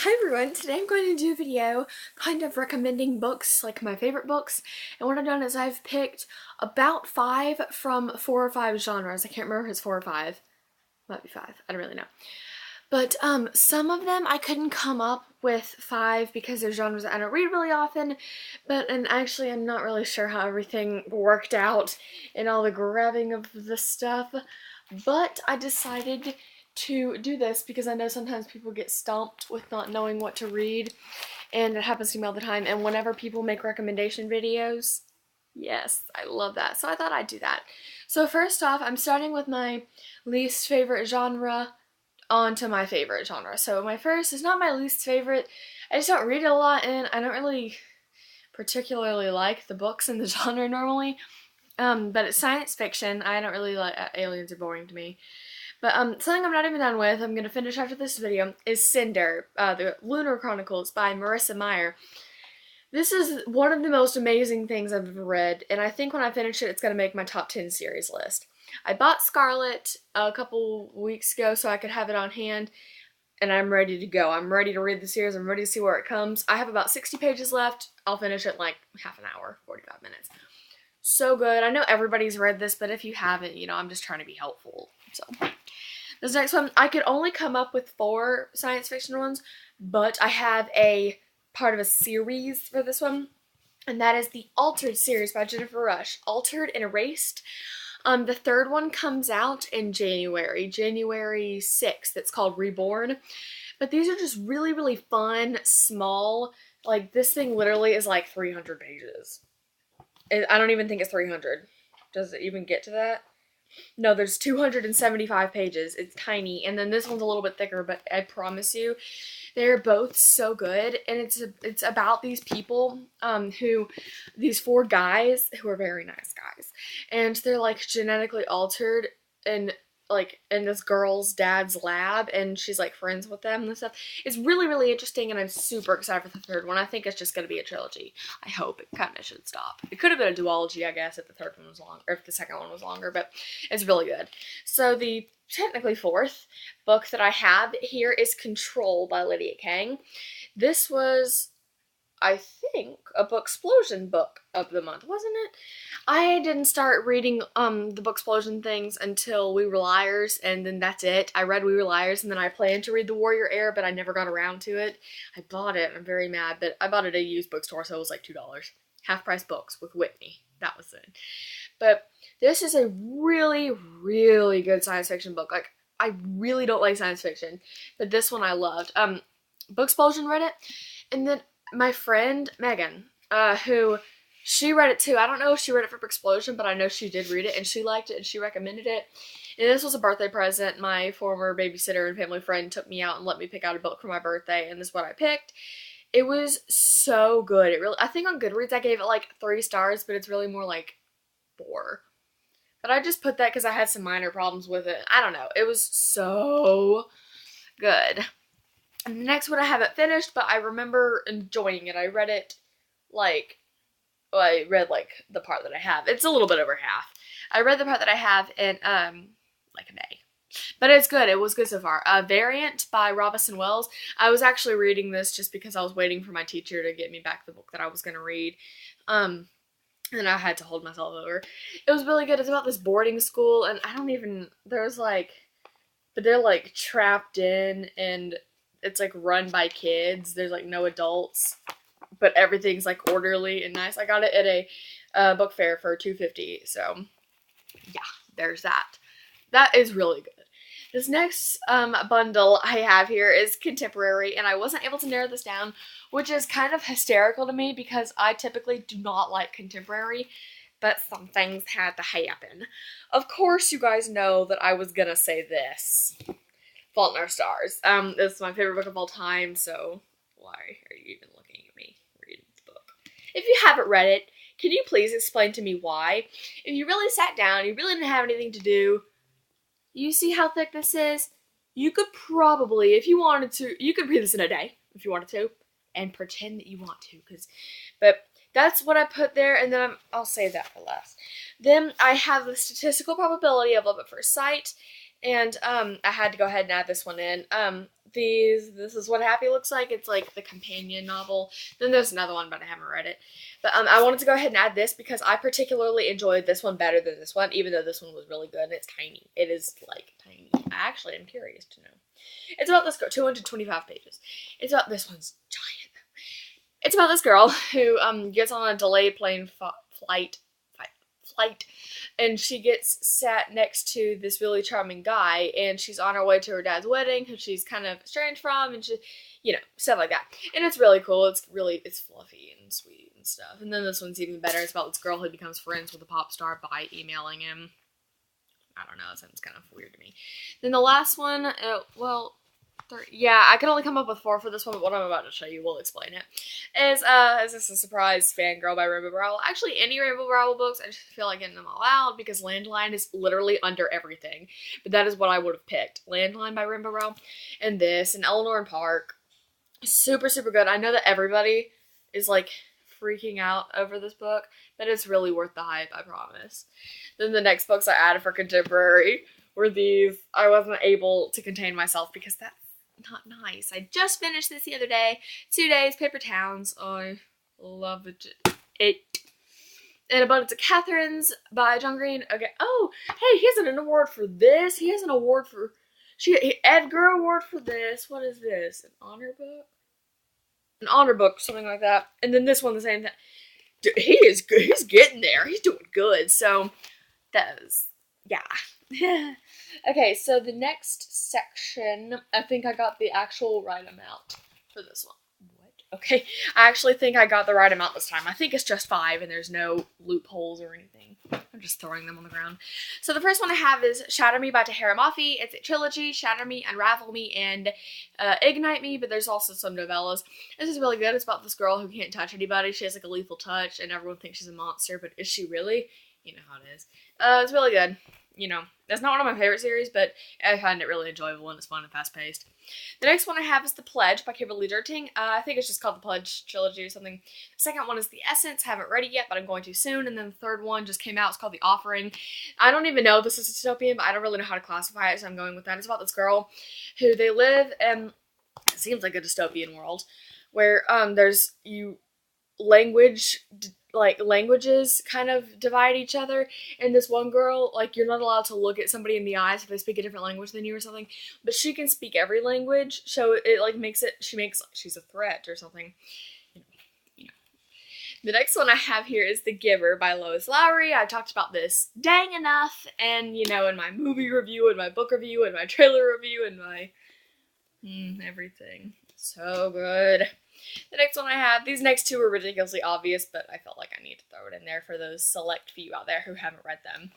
Hi everyone, today I'm going to do a video kind of recommending books, like my favorite books, and what I've done is I've picked about 5 from 4 or 5 genres. I can't remember if it's 4 or 5. Might be 5, I don't really know. But some of them I couldn't come up with 5 because they're genres that I don't read really often, and actually I'm not really sure how everything worked out in all the grabbing of the stuff, but I decided to do this because I know sometimes people get stumped with not knowing what to read, and it happens to me all the time, and whenever people make recommendation videos, yes, I love that. So I thought I'd do that. So first off, I'm starting with my least favorite genre on to my favorite genre. So my first is not my least favorite. I just don't read it a lot, and I don't really particularly like the books in the genre normally. But it's science fiction. I don't really like aliens are boring to me. But something I'm not even done with, I'm gonna finish after this video, is Cinder, the Lunar Chronicles by Marissa Meyer. This is one of the most amazing things I've ever read, and I think when I finish it, it's gonna make my top 10 series list. I bought Scarlet a couple weeks ago so I could have it on hand, and I'm ready to go. I'm ready to read the series. I'm ready to see where it comes. I have about 60 pages left. I'll finish it in like half an hour, 45 minutes. So good. I know everybody's read this, but if you haven't, I'm just trying to be helpful. So this next one, I could only come up with 4 science fiction ones, but I have a part of a series for this one, and that is the Altered series by Jennifer Rush. Altered and Erased. The third one comes out in January 6th. It's called Reborn. But these are just really, really fun, small. Like, this thing literally is like 300 pages. I don't even think it's 300. Does it even get to that? No, there's 275 pages. It's tiny. And then this one's a little bit thicker, but I promise you, they're both so good. And it's about these people, these 4 guys who are very nice guys. And they're like genetically altered and like in this girl's dad's lab, and she's like friends with them and stuff. It's really, really interesting, and I'm super excited for the third one. I think it's just gonna be a trilogy. I hope. It kind of should stop. It could have been a duology, I guess, if the third one was long, or if the second one was longer, but it's really good. So the technically 4th book that I have here is Control by Lydia Kang. This was, I think, a Booksplosion book of the month, wasn't it? I didn't start reading the Booksplosion things until We Were Liars, and then that's it. I read We Were Liars, and then I planned to read The Warrior Heir, but I never got around to it. I bought it, and I'm very mad, but I bought it at a used bookstore, so it was like $2. Half price books with Whitney. That was it. But this is a really, really good science fiction book. Like, I really don't like science fiction, but this one I loved. Booksplosion read it, and then my friend Megan, who she read it too. I don't know if she read it for Explosion, but I know she did read it, and she liked it, and she recommended it. And this was a birthday present. My former babysitter and family friend took me out and let me pick out a book for my birthday, and this is what I picked. It was so good. I think on Goodreads I gave it like 3 stars, but it's really more like 4. But I just put that because I had some minor problems with it. I don't know. It was so good. And the next one I haven't finished, but I remember enjoying it. I read it like, well, I read like the part that I have. It's a little bit over half. I read the part that I have in like a day. But it's good. It was good so far. Variant by Robinson Wells. I was actually reading this just because I was waiting for my teacher to get me back the book that I was going to read. And I had to hold myself over. It was really good. It's about this boarding school, and but they're like trapped in, and it's like run by kids. There's like no adults, but everything's like orderly and nice. I got it at a book fair for $2.50. So yeah, there's that. That is really good. This next bundle I have here is contemporary, and I wasn't able to narrow this down, which is kind of hysterical to me because I typically do not like contemporary, but some things had to happen. Of course, you guys know that I was gonna say this. Fault in Our Stars. This is my favorite book of all time, so why are you even looking at me reading this book? If you haven't read it, can you please explain to me why? If you really sat down, you really didn't have anything to do, you see how thick this is? You could probably, if you wanted to, you could read this in a day, if you wanted to, and pretend that you want to, but that's what I put there, and then I'll save that for last. Then I have the statistical probability of love at first sight, and I had to go ahead and add this one in. This is what happy looks like. It's like the companion novel. Then there's another one, but I haven't read it. But I wanted to go ahead and add this because I particularly enjoyed this one better than this one, even though this one was really good and it's tiny. It is like tiny. I actually am curious to know. It's about this girl, 225 pages. It's about, this one's giant. It's about this girl who gets on a delayed plane flight, and she gets sat next to this really charming guy, and she's on her way to her dad's wedding, who she's kind of estranged from, and she, you know, stuff like that. And it's really cool. It's fluffy and sweet and stuff. And then this one's even better. It's about this girl who becomes friends with a pop star by emailing him. I don't know. It sounds kind of weird to me. Then the last one, yeah, I can only come up with 4 for this one, but what I'm about to show you will explain it. Is this a surprise fangirl by Rainbow Rowell? Actually, any Rainbow Rowell books, I just feel like getting them all out because Landline is literally under everything. But that is what I would have picked. Landline by Rainbow Rowell, and this, and Eleanor and Park. Super, super good. I know that everybody is like freaking out over this book, but it's really worth the hype, I promise. Then the next books I added for contemporary were these. I wasn't able to contain myself because that's not nice. I just finished this the other day. 2 days, Paper Towns. I love it. And Abundance of Catherines by John Green. Okay. Oh, hey, he has an award for this. He has an award for Edgar Award for this. What is this? An honor book? An honor book, something like that. And then this one, the same thing. Dude, he is good. He's getting there. He's doing good. So, those. Yeah. Okay, so the next section, I think I got the actual right amount for this one. What? Okay, I actually think I got the right amount this time. I think it's just 5 and there's no loopholes or anything. I'm just throwing them on the ground. So the first one I have is Shatter Me by Tahereh Mafi. It's a trilogy, Shatter Me, Unravel Me, and Ignite Me, but there's also some novellas. This is really good. It's about this girl who can't touch anybody. She has like a lethal touch and everyone thinks she's a monster, but is she really? You know how it is. It's really good. You know, that's not one of my favorite series, but I find it really enjoyable and it's fun and fast-paced. The next one I have is The Pledge by Kimberly Derting. I think it's just called The Pledge Trilogy or something. The second one is The Essence. Haven't read it yet, but I'm going to soon. And then the third one just came out. It's called The Offering. I don't even know if this is dystopian, but I don't really know how to classify it, so I'm going with that. It's about this girl who they live in, it seems like a dystopian world, where there's languages kind of divide each other, and this one girl, like, you're not allowed to look at somebody in the eyes if they speak a different language than you or something, but she can speak every language, so it like she's a threat or something. You know. The next one I have here is The Giver by Lois Lowry. I talked about this dang enough, and you know, in my movie review, in my book review, in my trailer review, in my everything. So good. The next one I have, these next two were ridiculously obvious, but I felt like I need to throw it in there for those select few out there who haven't read them.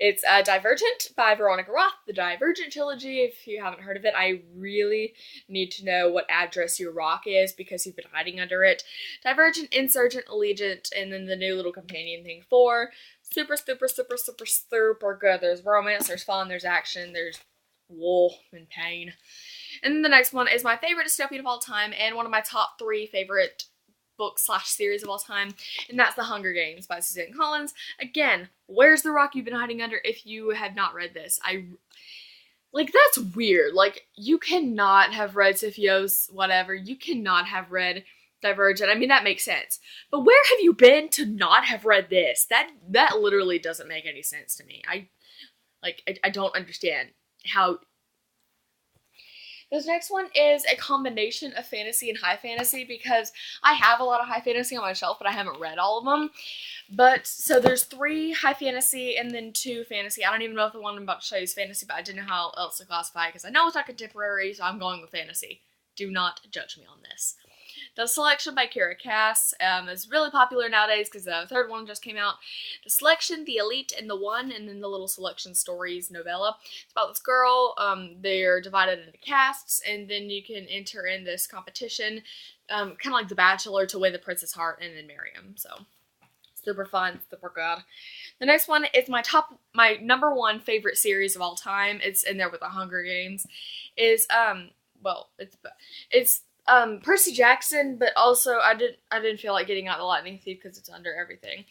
It's Divergent by Veronica Roth, the Divergent trilogy. If you haven't heard of it, I really need to know what address your rock is because you've been hiding under it. Divergent, Insurgent, Allegiant, and then the new little companion thing, 4. Super, super, super, super, super good. There's romance, there's fun, there's action, there's woe and pain. And then the next one is my favorite dystopian of all time and one of my top 3 favorite books/series of all time, and that's The Hunger Games by Suzanne Collins. Again, where's the rock you've been hiding under if you had not read this? That's weird. Like, you cannot have read Siphios, whatever. You cannot have read Divergent. I mean, that makes sense. But where have you been to not have read this? That literally doesn't make any sense to me. I don't understand how. This next one is a combination of fantasy and high fantasy because I have a lot of high fantasy on my shelf, but I haven't read all of them. But, so there's 3 high fantasy and then 2 fantasy. I don't even know if the one I'm about to show you is fantasy, but I didn't know how else to classify it because I know it's not contemporary, so I'm going with fantasy. Do not judge me on this. The Selection by Kira Cass is really popular nowadays because the third one just came out. The Selection, The Elite, and The One, and then the Little Selection Stories novella. It's about this girl. They're divided into castes, and then you can enter in this competition, kind of like The Bachelor, to win the prince's heart and then marry him. So, super fun, super good. The next one is my number 1 favorite series of all time. It's in there with The Hunger Games. It's Percy Jackson, but also I didn't feel like getting out the Lightning Thief because it's under everything.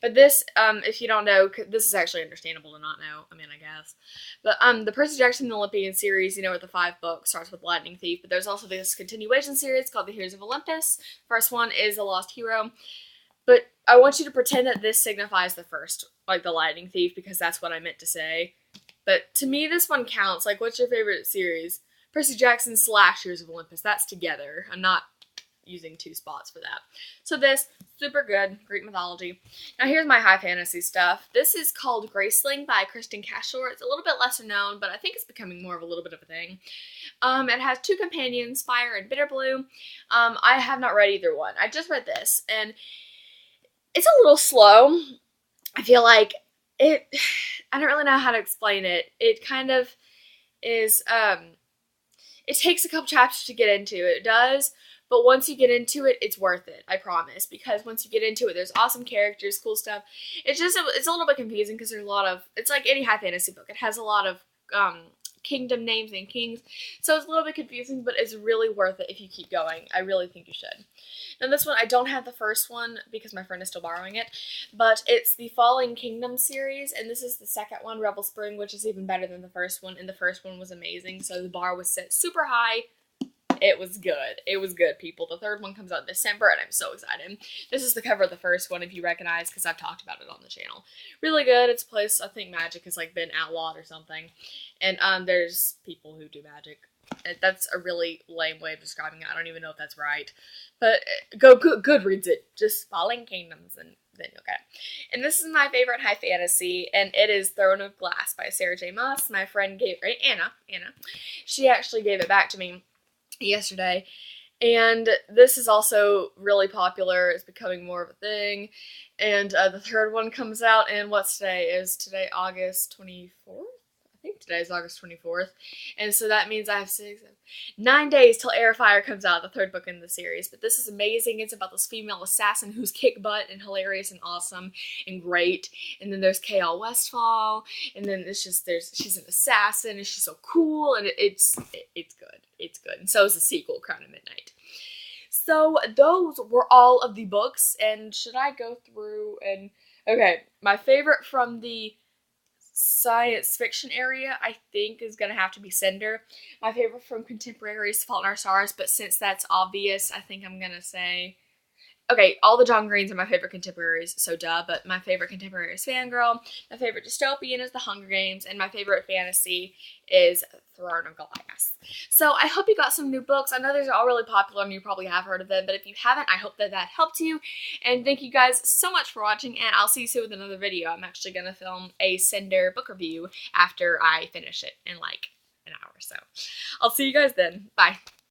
But this, if you don't know, this is actually understandable to not know. I mean, I guess. But the Percy Jackson and the Olympian series, with the 5 books, starts with Lightning Thief. But there's also this continuation series called The Heroes of Olympus. First one is The Lost Hero. But I want you to pretend that this signifies the first, like the Lightning Thief, because that's what I meant to say. But to me, this one counts. Like, what's your favorite series? Percy Jackson / Heroes of Olympus. That's together. I'm not using 2 spots for that. So this, super good, Greek mythology. Now here's my high fantasy stuff. This is called Graceling by Kristen Cashore. It's a little bit lesser known, but I think it's becoming more of a little bit of a thing. It has 2 companions, Fire and Bitterblue. I have not read either one. I just read this, and it's a little slow. I feel like it, I don't really know how to explain it. It kind of is, it takes a couple chapters to get into it. It does, but once you get into it, it's worth it. I promise. Because once you get into it, there's awesome characters, cool stuff. It's a little bit confusing because there's a lot of, it's like any high fantasy book. It has a lot of kingdom names and kings, so it's a little bit confusing, but it's really worth it if you keep going. I really think you should. Now this one, I don't have the first one because my friend is still borrowing it, but it's the Fallen Kingdom series, and this is the second one, Revel Spring, which is even better than the first one, and the first one was amazing, so the bar was set super high. It was good. It was good, people. The third one comes out in December, and I'm so excited. This is the cover of the first one, if you recognize, because I've talked about it on the channel. Really good. It's a place, I think magic has, like, been outlawed or something. And, there's people who do magic. That's a really lame way of describing it. I don't even know if that's right. But, good reads it. Just Fallen Kingdoms, and then you'll get it. And this is my favorite high fantasy, and it is Throne of Glass by Sarah J. Maas. My friend Anna, she actually gave it back to me yesterday, and this is also really popular. It's becoming more of a thing, and the third one comes out, and what's today? Is today August 24th? I think today is August 24th, and so that means I have 9 days till Heir of Fire comes out, the third book in the series. But this is amazing. It's about this female assassin who's kick butt and hilarious and awesome and great. And then there's Chaol Westfall, and then it's just she's an assassin and she's so cool, and it's good. It's good. And so is the sequel, Crown of Midnight. So those were all of the books, and should I go through and okay, my favorite from the science fiction area, I think, is gonna have to be Cinder. My favorite from contemporary is Fault in Our Stars, but since that's obvious, I think I'm gonna say, okay, all the John Greens are my favorite contemporaries, so duh, but my favorite contemporary is Fangirl, my favorite dystopian is The Hunger Games, and my favorite fantasy is Throne of Glass. So I hope you got some new books. I know these are all really popular and you probably have heard of them, but if you haven't, I hope that helped you. And thank you guys so much for watching, and I'll see you soon with another video. I'm actually going to film a Cinder book review after I finish it in like an hour or so. I'll see you guys then. Bye.